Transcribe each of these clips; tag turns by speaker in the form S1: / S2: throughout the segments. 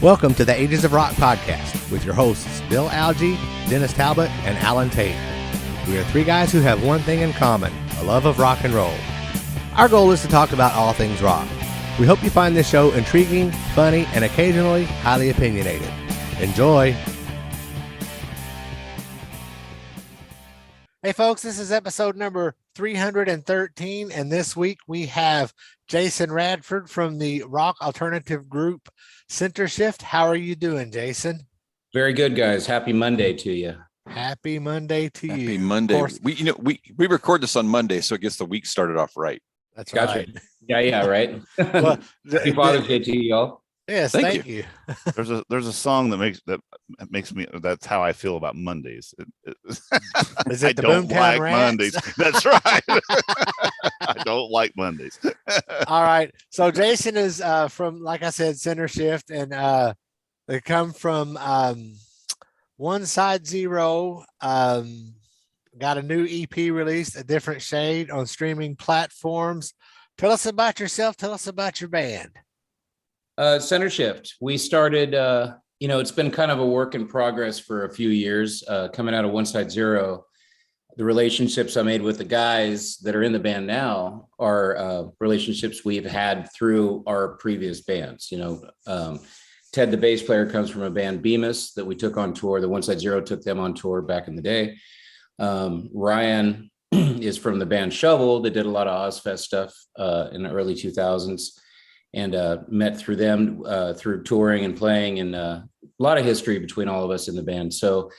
S1: Welcome to the Ages of Rock podcast with your hosts, Bill Algie, Dennis Talbot, and Alan Tate. We are three guys who have one thing in common, a love of rock and roll. Our goal is to talk about all things rock. We hope you find this show intriguing, funny, and occasionally highly opinionated. Enjoy! Hey folks, this is episode number 313, and this week we have Jasan Radford from the rock alternative group Centershift. How are you doing, Jasan?
S2: Very good, guys. Happy Monday to you.
S1: Happy Monday to you.
S3: Happy Monday. We record this on Monday, so it gets the week started off right.
S1: That's
S2: Gotcha.
S1: right.
S2: Yeah, right.
S1: Well,
S2: Happy Father's Day to you all.
S1: Yes, thank you.
S4: There's a song that makes me, that's how I feel about Mondays.
S1: Is it the
S4: don't
S1: Boomtown
S4: like
S1: Rats?
S4: Mondays. That's right. I don't like Mondays.
S1: All right. So Jasan is from, like I said, Centershift, and they come from One Side Zero. Got a new EP released, A Different Shade, on streaming platforms. Tell us about yourself. Tell us about your band.
S2: Centershift. We started, it's been kind of a work in progress for a few years. Coming out of One Side Zero, the relationships I made with the guys that are in the band now are relationships we've had through our previous bands. Ted, the bass player, comes from a band, Bemis, that we took on tour. The One Side Zero took them on tour back in the day. Ryan is from the band Shovel that did a lot of Ozfest stuff in the early 2000s. And met through them through touring and playing, and a lot of history between all of us in the band. So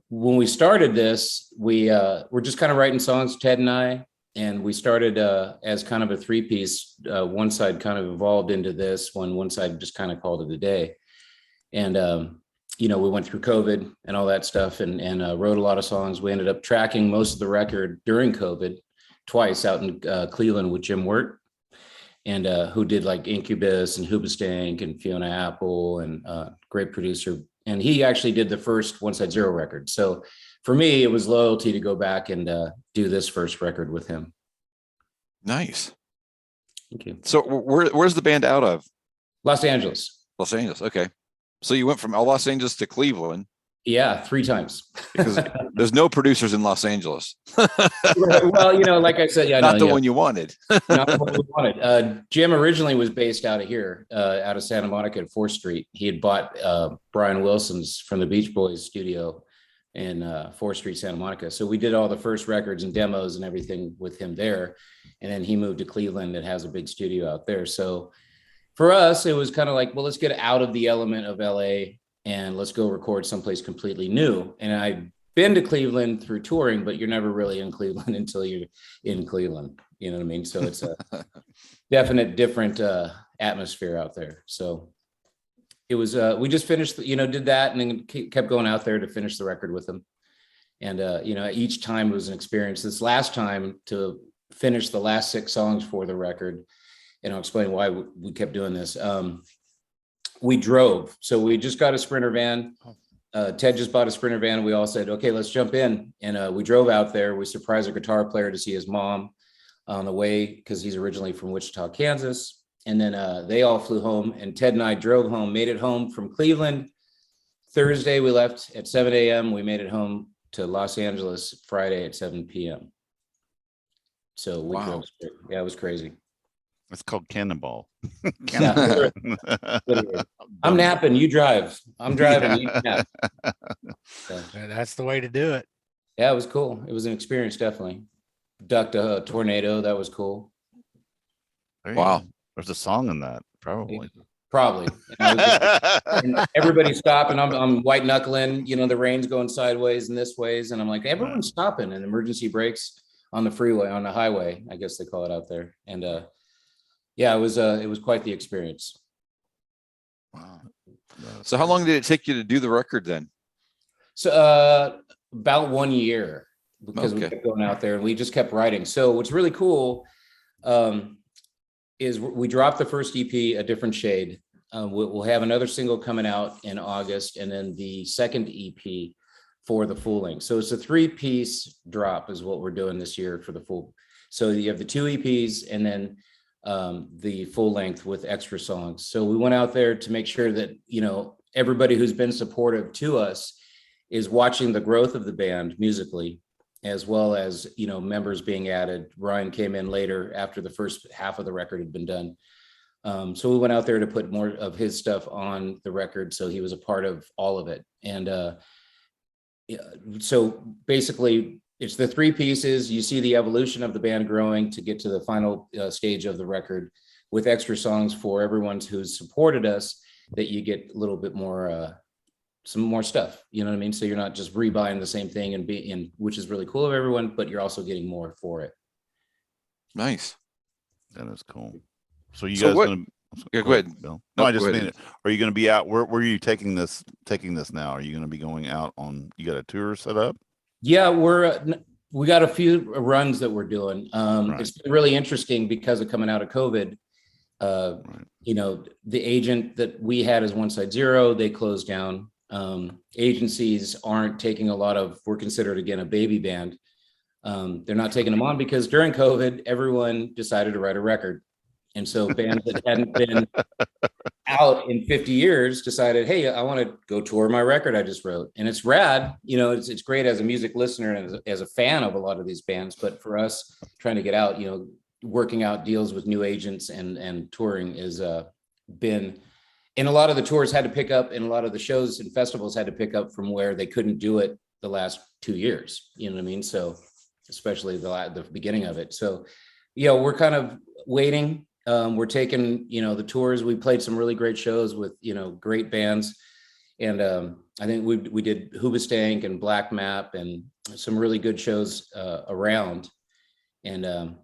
S2: when we started this, we were just kind of writing songs, Ted and I, and we started as kind of a three-piece. One side kind of evolved into this, one side just kind of called it a day. And, we went through COVID and all that stuff and wrote a lot of songs. We ended up tracking most of the record during COVID twice out in Cleveland with Jim Wirt, and who did like Incubus and Hoobastank and Fiona Apple, and great producer. And he actually did the first One Side Zero record. So for me, it was loyalty to go back and do this first record with him.
S3: Nice.
S2: Thank you.
S3: So where's the band out of?
S2: Los Angeles.
S3: Los Angeles. Okay. So you went from Los Angeles to Cleveland.
S2: Yeah, 3 times.
S3: Because there's no producers in Los Angeles.
S2: Well, like I said,
S3: not the one you wanted.
S2: Not the one we wanted. Jim originally was based out of here, out of Santa Monica at 4th Street. He had bought Brian Wilson's from the Beach Boys studio in 4th Street, Santa Monica. So we did all the first records and demos and everything with him there. And then he moved to Cleveland that has a big studio out there. So for us, it was kind of like, well, let's get out of the element of LA and let's go record someplace completely new. And I've been to Cleveland through touring, but you're never really in Cleveland until you're in Cleveland. You know what I mean? So it's a definite different atmosphere out there. So it was, we just finished, did that and then kept going out there to finish the record with them. And, each time was an experience. This last time, to finish the last 6 songs for the record, and I'll explain why we kept doing this. We drove. So we just got a Sprinter van. Ted just bought a Sprinter van. And we all said, okay, let's jump in. And we drove out there. We surprised a guitar player to see his mom on the way, because he's originally from Wichita, Kansas. And then they all flew home, and Ted and I drove home, made it home from Cleveland. Thursday, we left at 7 a.m. We made it home to Los Angeles Friday at 7 p.m. So we drove. Yeah, it was crazy.
S4: It's called Cannonball.
S2: Yeah. I'm napping. You drive. I'm driving. You nap. So,
S1: That's the way to do it.
S2: yeah, it was cool. It was an experience, definitely. Ducked a tornado. That was cool.
S3: Wow.
S4: There's a song in that, probably.
S2: Probably. And everybody's stopping. I'm white knuckling. The rain's going sideways and this ways, and I'm like, everyone's stopping. And emergency brakes on the freeway, on the highway, I guess they call it out there. And yeah, it was quite the experience.
S3: Wow. So how long did it take you to do the record then?
S2: So about 1 year, because we kept going out there and we just kept writing. So what's really cool is we dropped the first EP, A Different Shade. We'll have another single coming out in August, and then the second EP for the full length. So it's a 3-piece drop is what we're doing this year for the full. So you have the 2 EPs and then the full length with extra songs. So we went out there to make sure that, everybody who's been supportive to us is watching the growth of the band musically, as well as, members being added. Ryan came in later after the first half of the record had been done. So we went out there to put more of his stuff on the record. So he was a part of all of it. And so basically it's the 3 pieces. You see the evolution of the band growing to get to the final stage of the record with extra songs for everyone who's supported us, that you get a little bit more, some more stuff, you know what I mean? So you're not just rebuying the same thing which is really cool of everyone, but you're also getting more for it.
S3: Nice.
S4: That is cool. So you guys gonna
S3: go ahead,
S4: Bill?
S3: No,
S4: I just
S3: go
S4: mean
S3: ahead.
S4: it. Are you gonna be out? Where are you taking this now? Are you gonna be going out on, you got a tour set up?
S2: Yeah, we got a few runs that we're doing.
S4: Right.
S2: It's been really interesting because of coming out of COVID.
S4: Right.
S2: The agent that we had as One Side Zero, they closed down. Agencies aren't taking we're considered again a baby band. They're not taking them on because during COVID, everyone decided to write a record. And so bands that hadn't been out in 50 years decided, hey, I want to go tour my record I just wrote. And it's rad. It's great as a music listener and as a fan of a lot of these bands. But for us trying to get out, working out deals with new agents and touring is been, and a lot of the tours had to pick up, and a lot of the shows and festivals had to pick up from where they couldn't do it the last 2 years. You know what I mean? So especially the beginning of it. So, we're kind of waiting. We're taking, the tours. We played some really great shows with, great bands. And I think we did Hoobastank and Black Map and some really good shows around. And,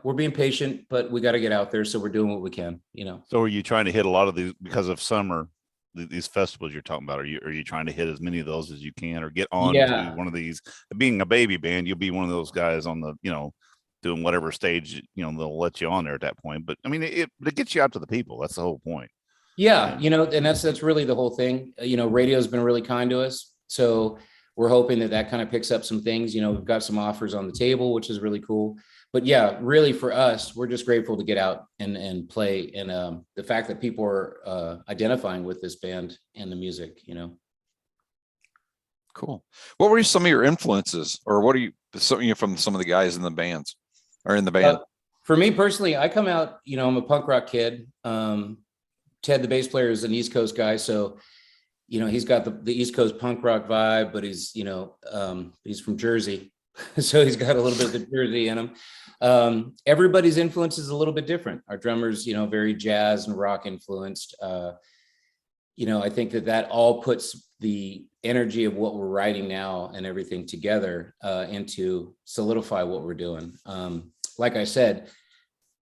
S2: we're being patient, but we got to get out there. So we're doing what we can,
S4: So are you trying to hit a lot of these because of summer, these festivals you're talking about? Are you trying to hit as many of those as you can, or get on to one of these? Being a baby band, you'll be one of those guys on the, doing whatever stage, they'll let you on there at that point. But I mean, it gets you out to the people. That's the whole point.
S2: Yeah. And that's really the whole thing. Radio's been really kind to us. So we're hoping that kind of picks up some things. We've got some offers on the table, which is really cool. But yeah, really for us, we're just grateful to get out and play. And the fact that people are identifying with this band and the music,
S3: Cool. What were some of your influences, or what are you from some of the guys in the bands or in the band?
S2: For me personally, I come out, I'm a punk rock kid. Ted, the bass player, is an East Coast guy. So, he's got the East Coast punk rock vibe, but he's, he's from Jersey. So he's got a little bit of the Jersey in him. Everybody's influence is a little bit different. Our drummers, very jazz and rock influenced. I think that all puts the energy of what we're writing now and everything together into solidify what we're doing. Like I said,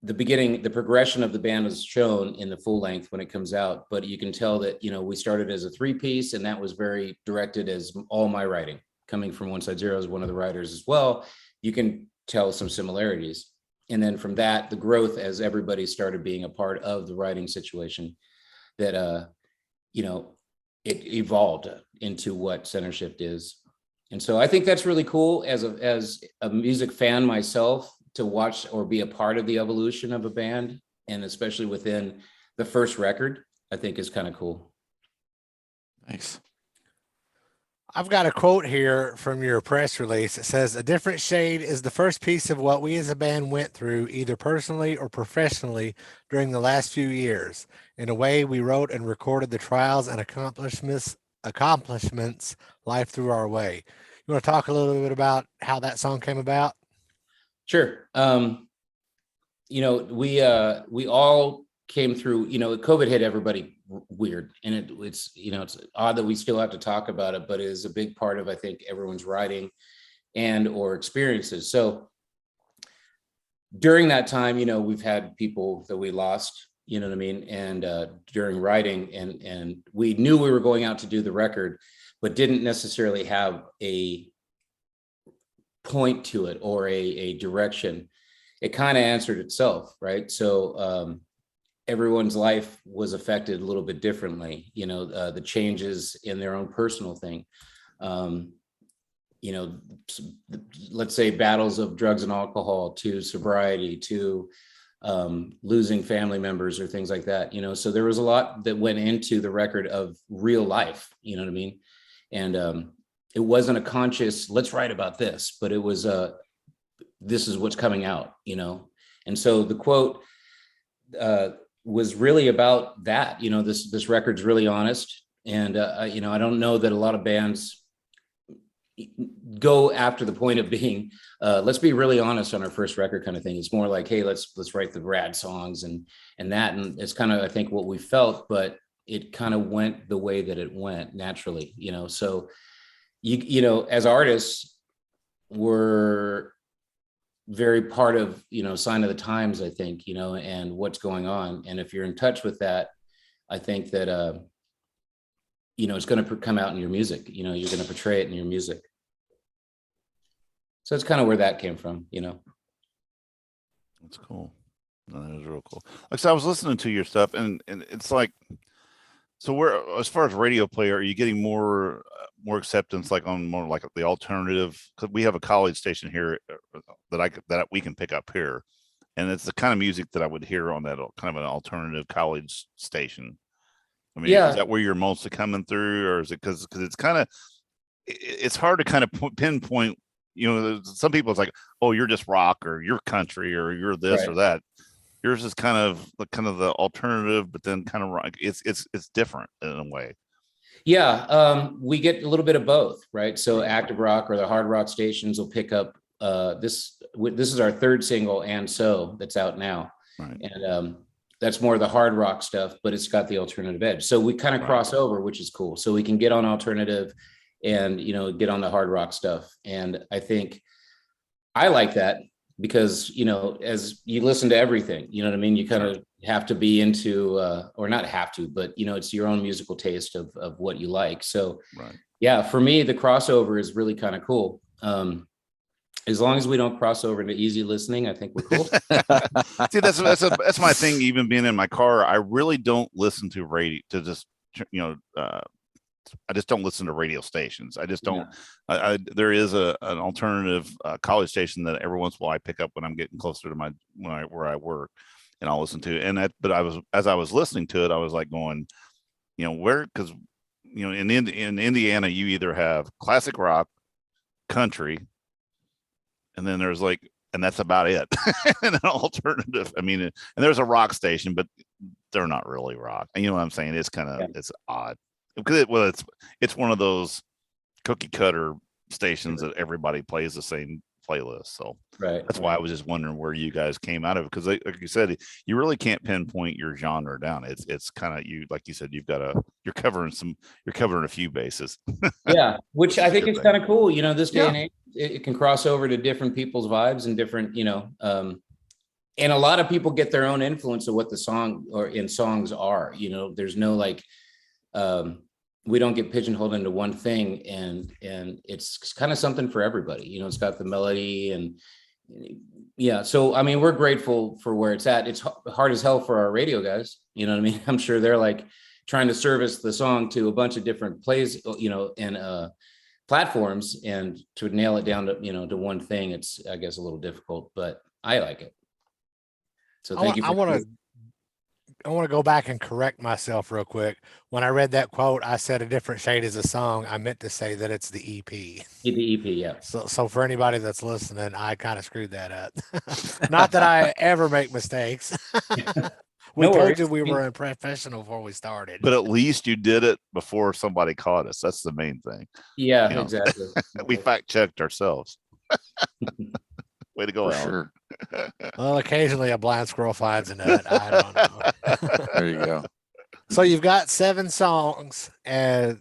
S2: the progression of the band is shown in the full length when it comes out, but you can tell that, we started as a 3-piece, and that was very directed as all my writing. Coming from One Side Zero as one of the writers as well, you can tell some similarities. And then from that, the growth as everybody started being a part of the writing situation, that, it evolved into what Centershift is. And so I think that's really cool as a music fan myself, to watch or be a part of the evolution of a band, and especially within the first record, I think is kind of cool.
S3: Nice.
S1: I've got a quote here from your press release. It says, "A different shade is the first piece of what we as a band went through, either personally or professionally, during the last few years. In a way, we wrote and recorded the trials and accomplishments life threw our way." You want to talk a little bit about how that song came about?
S2: Sure. We all came through, COVID hit everybody weird, and it's odd that we still have to talk about it, but it is a big part of, I think, everyone's writing and or experiences. So during that time, we've had people that we lost, you know what I mean? And during writing, and we knew we were going out to do the record, but didn't necessarily have a point to it or a direction. It kind of answered itself, right? So everyone's life was affected a little bit differently, the changes in their own personal thing. you know, let's say battles of drugs and alcohol to sobriety to losing family members or things like that, you know. So there was a lot that went into the record of real life, you know what I mean? And it wasn't a conscious, let's write about this, but it was this is what's coming out, you know. And so the quote was really about that, you know. This record's really honest. And you know, I don't know that a lot of bands go after the point of being let's be really honest on our first record kind of thing. It's more like, hey, let's write the rad songs and it's kind of, I think, what we felt, but it kind of went the way that it went naturally, you know. So you know, as artists, we're very part of, you know, sign of the times, I think, you know, and what's going on. And if you're in touch with that, I think that you know, it's going to come out in your music, you know, you're going to portray it in your music. So it's kind of where that came from, you know.
S4: That's cool. No, that is real cool. Like, so I was listening to your stuff, and it's like, so where, as far as radio play, are you getting more acceptance, like on more like the alternative? Because we have a college station here that we can pick up here, and it's the kind of music that I would hear on that kind of an alternative college station. I mean,
S2: Yeah.
S4: Is that where you're mostly coming through, or is it because it's kind of, it's hard to kind of pinpoint. You know, some people, it's like, oh, you're just rock, or you're country, or you're this or that. Yours is kind of the alternative, but then kind of rock. It's different in a way.
S2: Yeah, we get a little bit of both, right? So active rock or the hard rock stations will pick up this is our third single, and so that's out now,
S4: right.
S2: And that's more of the hard rock stuff, but it's got the alternative edge. So we kind of cross over, which is cool. So we can get on alternative and, you know, get on the hard rock stuff. And I think I like that because, you know, as you listen to everything, you know what I mean? You kind of have to be into, or not have to, but, you know, it's your own musical taste of what you like. So, yeah, for me, the crossover is really kind of cool. As long as we don't cross over into easy listening, I think we're cool.
S4: See, that's my thing. Even being in my car, I really don't listen to radio, to just, you know, I just don't listen to radio stations. I just don't. Yeah. There is an alternative college station that every once in a while I pick up when I'm getting closer to where I work, and I'll listen to. But as I was listening to it, I was like going, you know, because, you know, in Indiana, you either have classic rock, country, and then there's like, and that's about it. And an alternative. I mean, and there's a rock station, but they're not really rock. You know what I'm saying? It's kind of it's odd. Because it's one of those cookie cutter stations that everybody plays the same playlist. So that's why I was just wondering where you guys came out of it. Because like you said, you really can't pinpoint your genre down. It's kind of, you, like you said, you're covering a few bases.
S2: Yeah, which I think is kind of cool. You know, this day and age, it can cross over to different people's vibes and different, you know, and a lot of people get their own influence of what the song or in songs are. You know, there's no like, we don't get pigeonholed into one thing, and it's kind of something for everybody. You know, it's got the melody and yeah. So, I mean, we're grateful for where it's at. It's hard as hell for our radio guys. You know what I mean? I'm sure they're like trying to service the song to a bunch of different plays, you know, and platforms, and to nail it down to, you know, to one thing. It's, I guess, a little difficult, but I like it. So thank you.
S1: I want to go back and correct myself real quick. When I read that quote, I said A Different Shade Is a Song. I meant to say that it's the EP.
S2: The EP, yeah.
S1: So for anybody that's listening, I kind of screwed that up. Not that I ever make mistakes. We told you we were unprofessional before we started.
S4: But at least you did it before somebody caught us. That's the main thing.
S2: Yeah, you know? Exactly.
S4: We fact checked ourselves. Way to go,
S3: for
S4: Alan.
S3: Sure.
S1: Well, occasionally a blind squirrel finds a nut. I don't know.
S3: There you go.
S1: So you've got 7 songs, and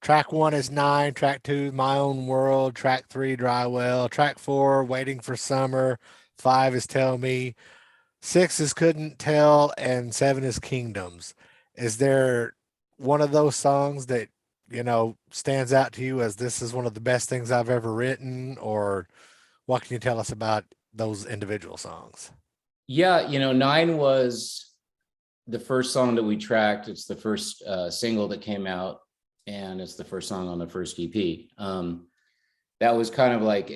S1: track 1 is 9, track 2, My Own World, track 3, Dry Well, track 4, Waiting for Summer, 5 is Tell Me, 6 is Couldn't Tell, and 7 is Kingdoms. Is there one of those songs that, you know, stands out to you as this is one of the best things I've ever written, or what can you tell us about those individual songs? Yeah,
S2: you know, 9 was the first song that we tracked. It's the first single that came out, and it's the first song on the first EP. that was kind of like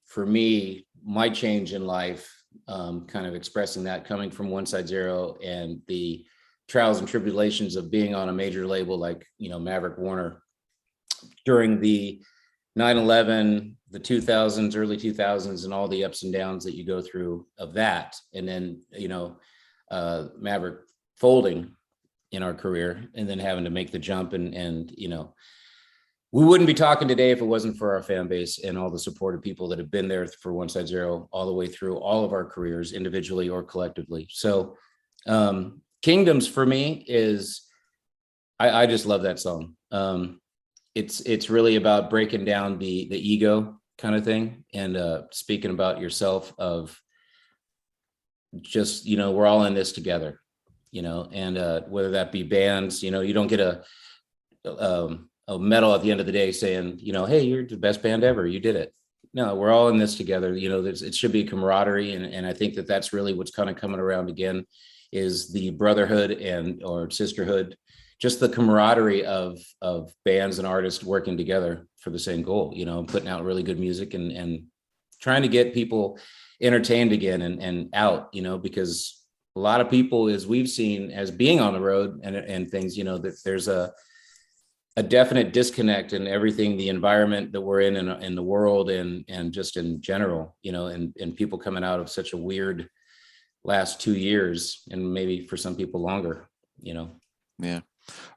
S2: for me, my change in life, kind of expressing that coming from One Side Zero and the trials and tribulations of being on a major label like, Maverick Warner during the 9/11, the 2000s, early 2000s, and all the ups and downs that you go through of that. And then, Maverick folding in our career and then having to make the jump and we wouldn't be talking today if it wasn't for our fan base and all the supportive people that have been there for One Side Zero all the way through all of our careers, individually or collectively. So Kingdoms for me is, I just love that song. It's really about breaking down the ego kind of thing and speaking about yourself of just, we're all in this together, and whether that be bands, you don't get a medal at the end of the day saying, hey, you're the best band ever. You did it. No, we're all in this together. It should be camaraderie. And I think that that's really what's kind of coming around again is the brotherhood or sisterhood, just the camaraderie of bands and artists working together for the same goal, putting out really good music and trying to get people entertained again and out, because a lot of people, as we've seen as being on the road and things, that there's a definite disconnect in everything, the environment that we're in the world and just in general, and people coming out of such a weird last 2 years and maybe for some people longer,
S3: Yeah.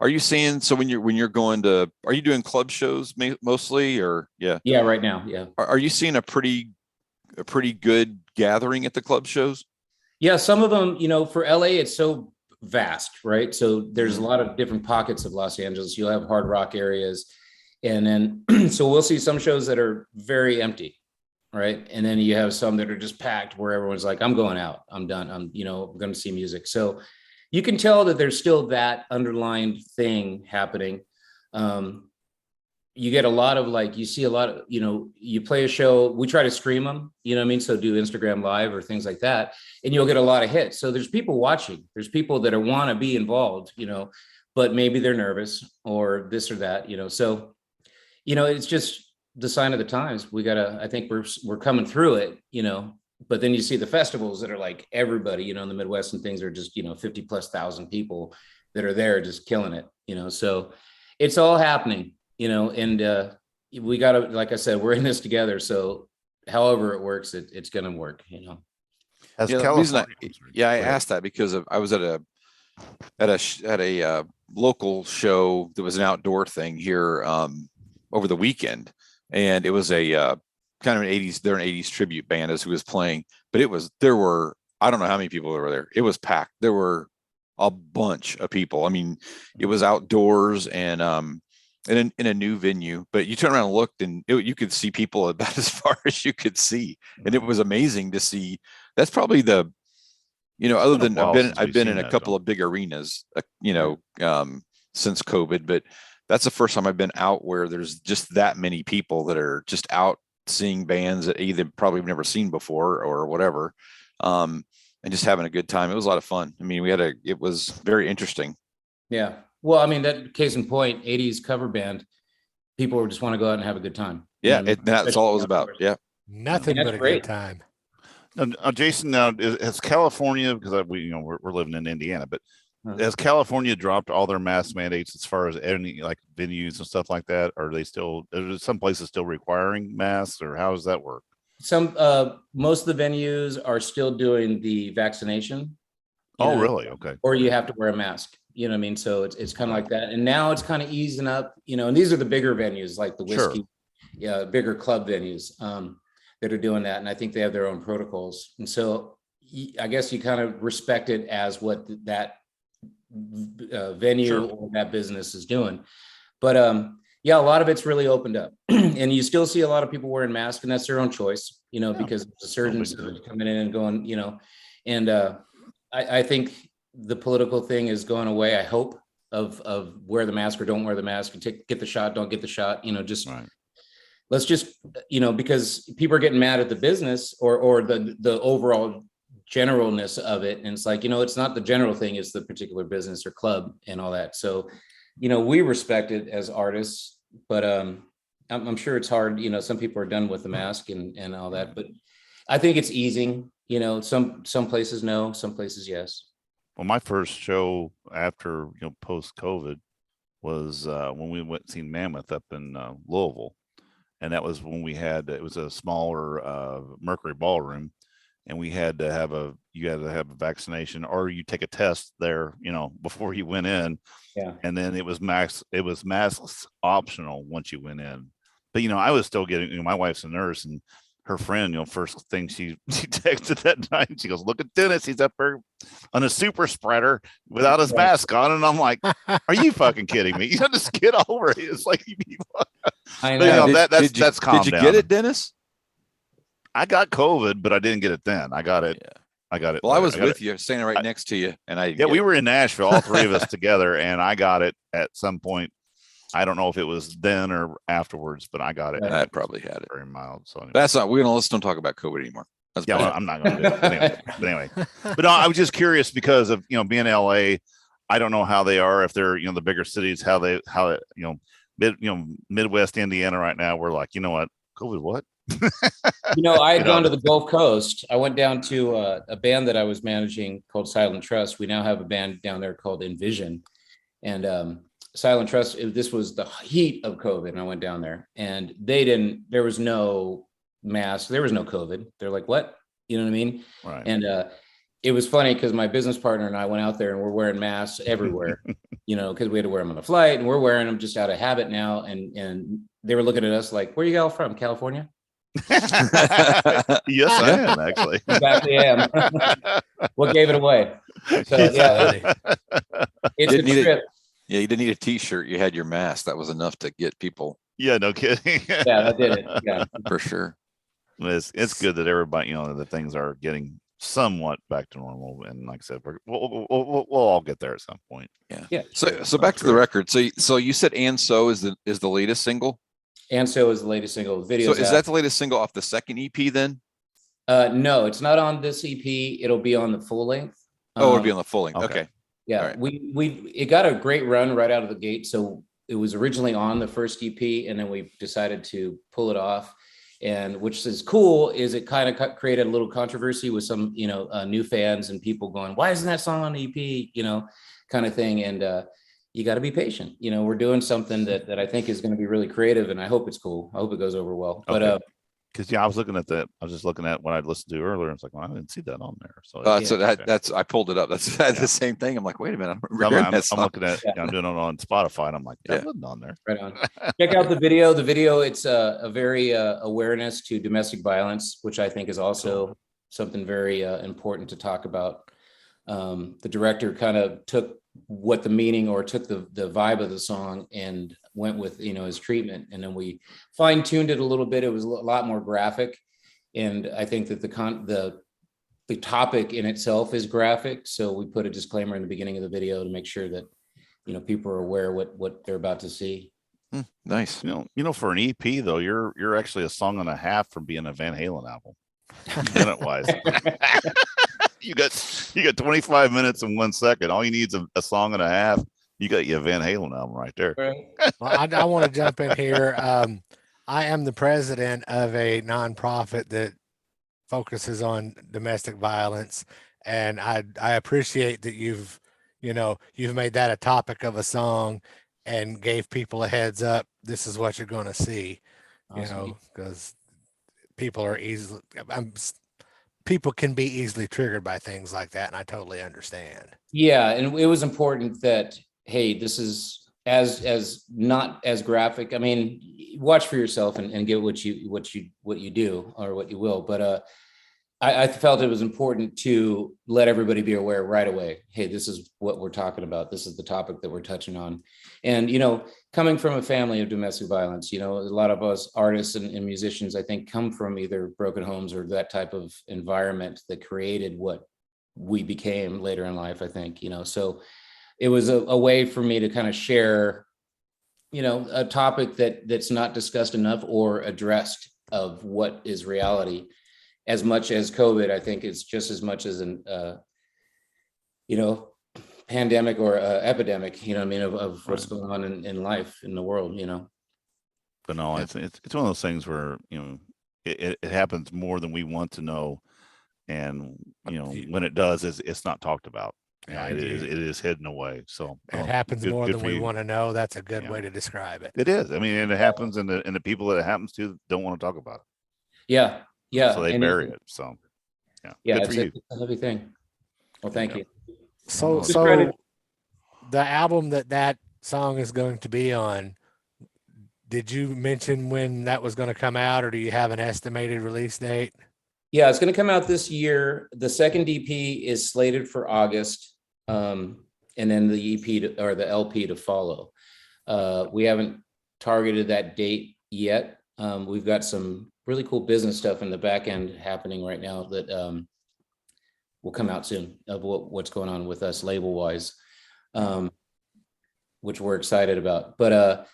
S3: Are you seeing, so when you're going to, are you doing club shows mostly or? Yeah.
S2: Yeah. Right now. Yeah.
S3: Are you seeing a pretty good gathering at the club shows?
S2: Yeah. Some of them, for LA, it's so vast, right? So there's a lot of different pockets of Los Angeles. You'll have hard rock areas. And then, so we'll see some shows that are very empty, right? And then you have some that are just packed where everyone's like, I'm going out, I'm done. I'm going to see music. So you can tell that there's still that underlying thing happening. You get a lot of you see a lot of, you play a show, we try to stream them, So do Instagram Live or things like that, and you'll get a lot of hits. So there's people watching, there's people that want to be involved, but maybe they're nervous or this or that, So, it's just the sign of the times. I think we're coming through it, but then you see the festivals that are like everybody, in the Midwest and things are just, 50,000+ people that are there just killing it, So it's all happening. And we got to, like I said, we're in this together. So however it works, it's going to work,
S4: As
S3: Yeah,
S4: California,
S3: I asked that because I was at a local show that was an outdoor thing here over the weekend, and it was a kind of an 80s. They're an 80s tribute band as who was playing, but there were, I don't know how many people were there. It was packed. There were a bunch of people. I mean, it was outdoors and in a new venue, but you turn around and looked and you could see people about as far as you could see. And it was amazing to see. That's probably other than I've been in a couple of big arenas, since COVID, but that's the first time I've been out where there's just that many people that are just out seeing bands that either probably never seen before or whatever. And just having a good time. It was a lot of fun. I mean, it was very interesting.
S2: Yeah. Well, I mean, that case in point, 80s cover band, people just want to go out and have a good time.
S3: Yeah, that's all it was about. Yeah.
S1: Nothing but a good time.
S4: Now, Jason, has California, because we're living in Indiana, but has California dropped all their mask mandates as far as any like venues and stuff like that? Or are some places still requiring masks, or how does that work?
S2: Most of the venues are still doing the vaccination.
S4: Really? Okay.
S2: Or you have to wear a mask. You know what I mean? So it's kind of like that. And now it's kind of easing up, and these are the bigger venues like the whiskey, bigger club venues that are doing that. And I think they have their own protocols. And so I guess you kind of respect it as what that venue or that business is doing. But a lot of it's really opened up. And you still see a lot of people wearing masks, and that's their own choice, because the surgeons are coming in and going, and I think the political thing is going away, I hope, of wear the mask or don't wear the mask, and get the shot, don't get the shot, let's just, because people are getting mad at the business or the overall generalness of it. And it's like, it's not the general thing, it's the particular business or club and all that. So, we respect it as artists, but I'm sure it's hard. Some people are done with the mask and all that, but I think it's easing. Some places no, some places yes.
S4: Well, my first show after post COVID was when we went and seen Mammoth up in Louisville, and that was when it was a smaller Mercury Ballroom, and you had to have a vaccination or you take a test there, before you went in.
S2: Yeah.
S4: And then it was masks optional once you went in. But I was still getting, my wife's a nurse, and her friend, first thing she texted that night, she goes, "Look at Dennis, he's up there on a super spreader without his mask on." And I'm like, "Are you fucking kidding me? Just get over it." It's like,
S2: I know.
S4: That's calm down.
S3: Did you get it, Dennis?
S4: I got COVID, but I didn't get it then. I got it.
S3: Yeah.
S4: I got it.
S3: Well, I was with you, standing right next to you, and
S4: we were in Nashville, all three of us together, and I got it at some point. I don't know if it was then or afterwards, but I got it.
S3: I probably had it.
S4: Very mild. So anyway.
S3: That's not. Let's don't talk about COVID anymore.
S4: I'm not going to do it. But anyway, but no, I was just curious because of being LA. I don't know how they are, if they're the bigger cities, Midwest Indiana right now. We're like, what, COVID, what?
S2: I had gone to the Gulf Coast. I went down to a band that I was managing called Silent Trust. We now have a band down there called Envision, and Silent Trust. This was the heat of COVID, and I went down there, and there was no mask, there was no COVID. They're like, what? You know what I mean?
S4: Right.
S2: And it was funny because my business partner and I went out there, and we're wearing masks everywhere, because we had to wear them on the flight, and we're wearing them just out of habit now. And they were looking at us like, "Where are you all from? California?"
S4: Yes, I am actually.
S2: Exactly, am. What gave it away? So yeah, it's a trip.
S3: You didn't need a T-shirt. You had your mask. That was enough to get people.
S4: Yeah, no kidding.
S2: Yeah, that did it. Yeah,
S3: for sure.
S4: It's good that everybody, the things are getting somewhat back to normal. And like I said, we'll all get there at some point.
S3: Yeah. So back to the record. So you said "And So" is the latest single.
S2: And So is the latest single. Video.
S3: So is that the latest single off the second EP then?
S2: No, it's not on this EP. It'll be on the full length.
S3: It'll be on the full length. Okay.
S2: Yeah, right. It got a great run right out of the gate. So it was originally on the first EP, and then we decided to pull it off. And which is cool, is it kind of created a little controversy with some, new fans and people going, "Why isn't that song on the EP?" Kind of thing. And you got to be patient. We're doing something that I think is going to be really creative, and I hope it's cool. I hope it goes over well.
S4: Okay.
S2: But
S4: because I was just looking at what I listened to earlier. It's like, well, I didn't see that on there. So
S3: that's I pulled it up. That's the same thing. I'm like, wait a minute. I'm
S4: looking at. I'm doing it on Spotify, and I'm like, that wasn't on there.
S2: Right on. Check out the video. The video, it's a very awareness to domestic violence, which I think is also something very important to talk about. The director kind of took what the meaning, or took the vibe of the song and went with his treatment, and then we fine-tuned it a little bit. It was a lot more graphic, and I think that the topic in itself is graphic, so we put a disclaimer in the beginning of the video to make sure that people are aware what they're about to see.
S3: Nice.
S4: For an EP though, you're actually a song and a half from being a Van Halen album, minute wise. You got 25 minutes and 1 second. All you need is a song and a half. You got your Van Halen album right there.
S2: Right.
S1: Well, I want to jump in here. I am the president of a nonprofit that focuses on domestic violence, and I appreciate that you've made that a topic of a song and gave people a heads up. This is what you're going to see,
S2: Awesome.
S1: because people people can be easily triggered by things like that, and I totally understand.
S2: Yeah, and it was important that, hey, this is as not as graphic. I mean, watch for yourself and get what you do or what you will. But I felt it was important to let everybody be aware right away. Hey, this is what we're talking about. This is the topic that we're touching on. And, coming from a family of domestic violence, a lot of us artists and musicians, I think, come from either broken homes or that type of environment that created what we became later in life, I think, so it was a way for me to kind of share, a topic that's not discussed enough or addressed of what is reality. As much as COVID, I think it's just as much as an, pandemic or epidemic, of what's going on in life, in the world,
S4: But no, it's one of those things where, it happens more than we want to know. And, when it does, it's not talked about. It is hidden away. So
S1: it happens more than we want to know. That's a good way to describe it.
S4: It is. I mean, and it happens, and the people that it happens to don't want to talk about it.
S2: Yeah. Yeah.
S4: So they bury it. So
S2: yeah,
S4: good for you.
S2: It's a heavy thing. Well, thank you.
S1: So the album that song is going to be on, did you mention when that was going to come out, or do you have an estimated release date?
S2: Yeah, it's going to come out this year. The second EP is slated for August, and then the EP or the LP to follow. We haven't targeted that date yet. We've got some really cool business stuff in the back end happening right now that will come out soon of what's going on with us label wise, which we're excited about. But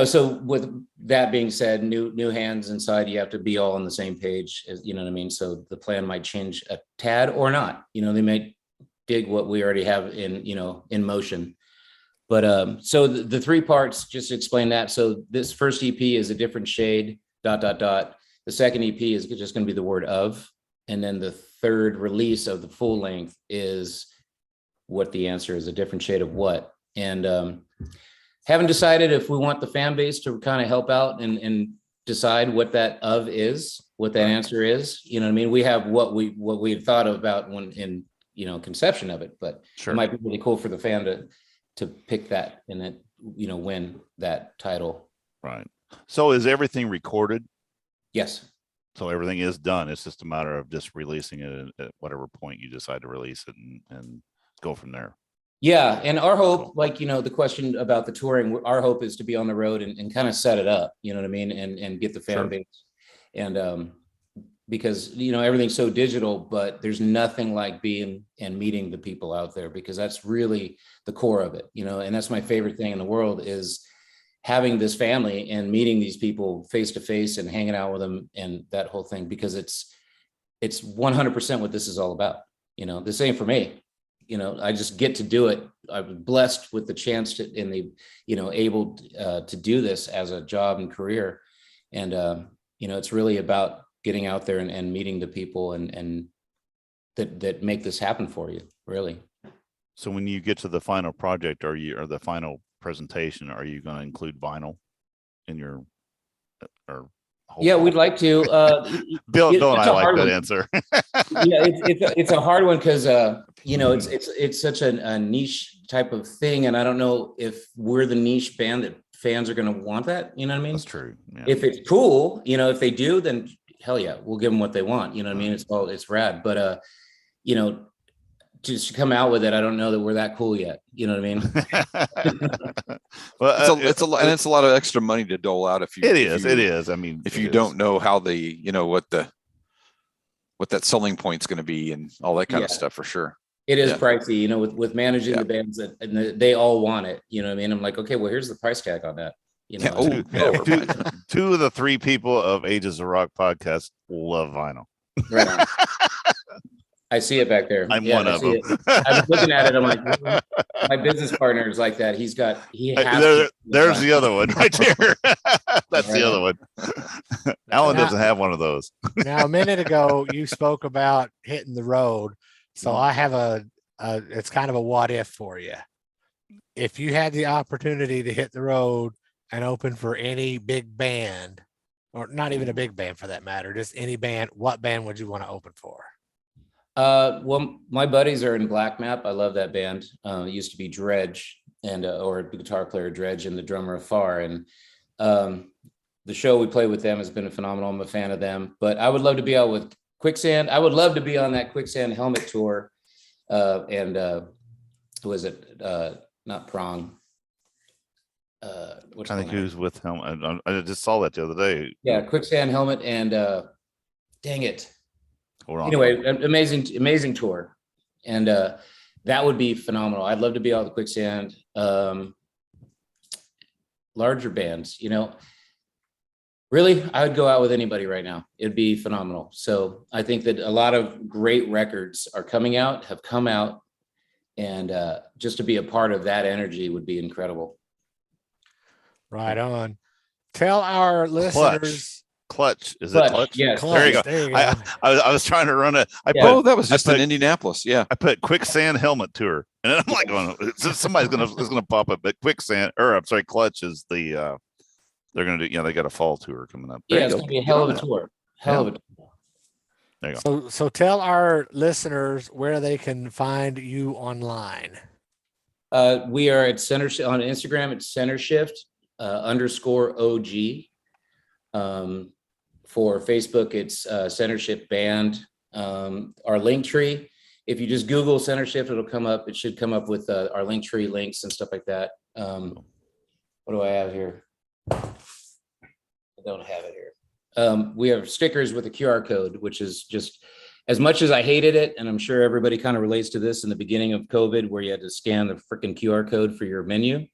S2: so with that being said, new hands inside, you have to be all on the same page, you know what I mean? So the plan might change a tad or not, they may dig what we already have in motion. But so the three parts, just to explain that. So this first EP is a different shade, ... The second EP is just going to be the word of, and then the third release of the full length is what the answer is, a different shade of what. And haven't decided if we want the fan base to kind of help out and decide what that of is, what that answer is. You know what I mean? We have what we had thought about when in conception of it, but It might be really cool for the fan to pick that and then win that title.
S4: Right. So is everything recorded?
S2: Yes.
S4: So everything is done. It's just a matter of just releasing it at whatever point you decide to release it and go from there.
S2: Yeah. And our hope, the question about the touring, our hope is to be on the road and kind of set it up, you know what I mean? And get the fan base. And because, everything's so digital, but there's nothing like being and meeting the people out there, because that's really the core of it, and that's my favorite thing in the world is having this family and meeting these people face to face and hanging out with them and that whole thing, because it's 100% what this is all about. The same for me. I just get to do it. I was blessed with the chance to, and the, able to do this as a job and career. And, it's really about getting out there and meeting the people and that make this happen for you, really.
S4: So when you get to the final project, or the final presentation, are you going to include vinyl in your,
S2: yeah, we'd like to.
S4: Bill and I like that answer.
S2: Yeah, it's a hard one because it's such a niche type of thing, and I don't know if we're the niche band that fans are going to want that. You know what I mean?
S4: That's true. Yeah.
S2: If it's cool, if they do, then hell yeah, we'll give them what they want. You know what I mean? It's rad, but just to come out with it, I don't know that we're that cool yet. You know what I mean?
S3: Well, it's a lot of extra money to dole out if you.
S4: It is. I mean,
S3: if you don't know how what that selling point's going to be and all that kind of stuff, for sure.
S2: It is pricey, with managing the bands and they all want it. You know what I mean? I'm like, okay, well, here's the price tag on that.
S4: Two of the three people of Ages of Rock podcast love vinyl.
S2: Right on. I see it back there.
S4: I'm one of them.
S2: I was looking at it. I'm like, my business partner is like that. There's
S4: the other one right there. That's the other one. Alan doesn't have one of those.
S1: Now, a minute ago, you spoke about hitting the road. So I have it's kind of a what if for you. If you had the opportunity to hit the road and open for any big band, or not even a big band for that matter, just any band, what band would you want to open for?
S2: Well, my buddies are in Black Map. I love that band. It used to be Dredge and or the guitar player Dredge and the drummer Afar. And the show we play with them has been phenomenal. I'm a fan of them. But I would love to be out with Quicksand. I would love to be on that Quicksand Helmet tour. And who is it? Not Prong.
S4: I think who's with Helmet. I just saw that the other day.
S2: Yeah, Quicksand Helmet and dang it.
S4: Anyway,
S2: amazing tour, and that would be phenomenal. I'd love to be out with Quicksand. Larger bands, really, I would go out with anybody right now. It'd be phenomenal. So I think that a lot of great records are have come out, and just to be a part of that energy would be incredible.
S1: Right on. tell our listeners.
S4: Clutch. Is it Clutch?
S2: Yes.
S4: There you go.
S1: There you go.
S4: I was trying to run
S3: That was just in Indianapolis. Yeah.
S4: I put quicksand helmet tour, and then I'm like, somebody's gonna pop up. But Clutch is the they're gonna do. They got a fall tour coming up.
S2: Yeah, it's gonna be a hell of a tour. Hell of a tour.
S4: There you go.
S1: So tell our listeners where they can find you online.
S2: We are at Centershift on Instagram. It's Centershift _OG. For Facebook, it's Centershift Band. Our link tree, if you just Google Centershift, it'll come up. It should come up with our link tree links and stuff like that. What do I have here? I don't have it here. We have stickers with a QR code, which is just, as much as I hated it, and I'm sure everybody kind of relates to this in the beginning of COVID, where you had to scan the freaking QR code for your menu.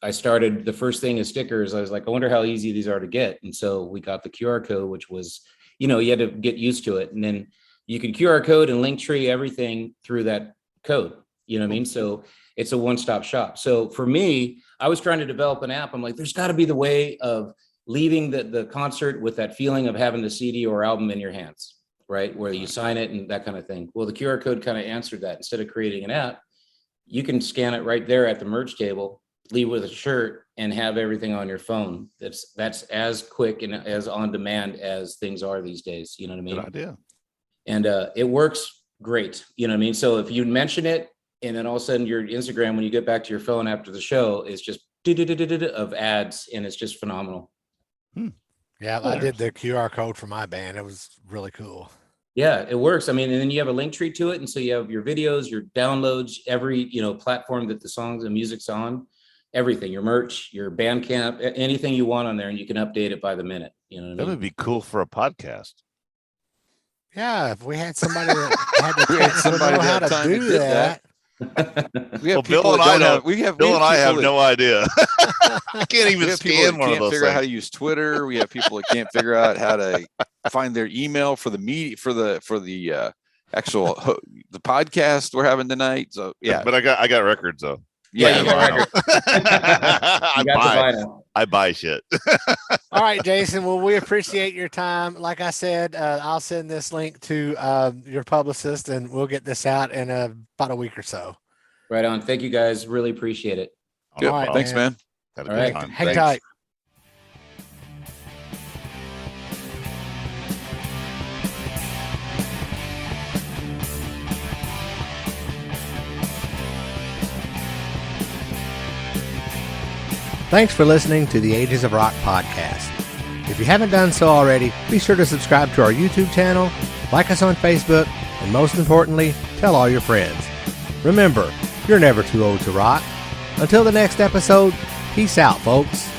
S2: I started, the first thing is stickers. I was like, I wonder how easy these are to get. And so we got the QR code, which was, you had to get used to it. And then you can QR code and link tree everything through that code. You know what I mean? So it's a one-stop shop. So for me, I was trying to develop an app. I'm like, there's got to be the way of leaving the concert with that feeling of having the CD or album in your hands, right? Where you sign it and that kind of thing. Well, the QR code kind of answered that. Instead of creating an app, you can scan it right there at the merch table, leave with a shirt, and have everything on your phone. That's as quick and as on demand as things are these days. You know what I mean?
S4: Good idea.
S2: And it works great. You know what I mean? So if you mention it, and then all of a sudden your Instagram, when you get back to your phone after the show, is just of ads, and it's just phenomenal.
S1: Yeah, I did the QR code for my band. It was really cool.
S2: Yeah, it works. I mean, and then you have a link tree to it. And so you have your videos, your downloads, every, platform that the songs and music's on, everything, your merch, your Bandcamp, anything you want on there, and you can update it by the minute. You know what I mean?
S4: That would be cool for a podcast.
S1: Yeah, if we had somebody that had the technical know how to do that.
S3: We have
S4: Bill and I have no idea. I can't even scan one of those.
S3: Figure out how to use Twitter. We have people that can't figure out how to find their email for the media for the actual the podcast we're having tonight. So yeah,
S4: but I got records though.
S2: Yeah, you got records.
S4: I buy shit.
S1: All right, Jason. Well, we appreciate your time. Like I said, I'll send this link to your publicist, and we'll get this out in about a week or so.
S2: Right on. Thank you, guys. Really appreciate it.
S3: Good. Right, thanks, man.
S4: Had a good time.
S1: Hang tight. Thanks for listening to the Ages of Rock podcast. If you haven't done so already, be sure to subscribe to our YouTube channel, like us on Facebook, and most importantly, tell all your friends. Remember, you're never too old to rock. Until the next episode, peace out, folks.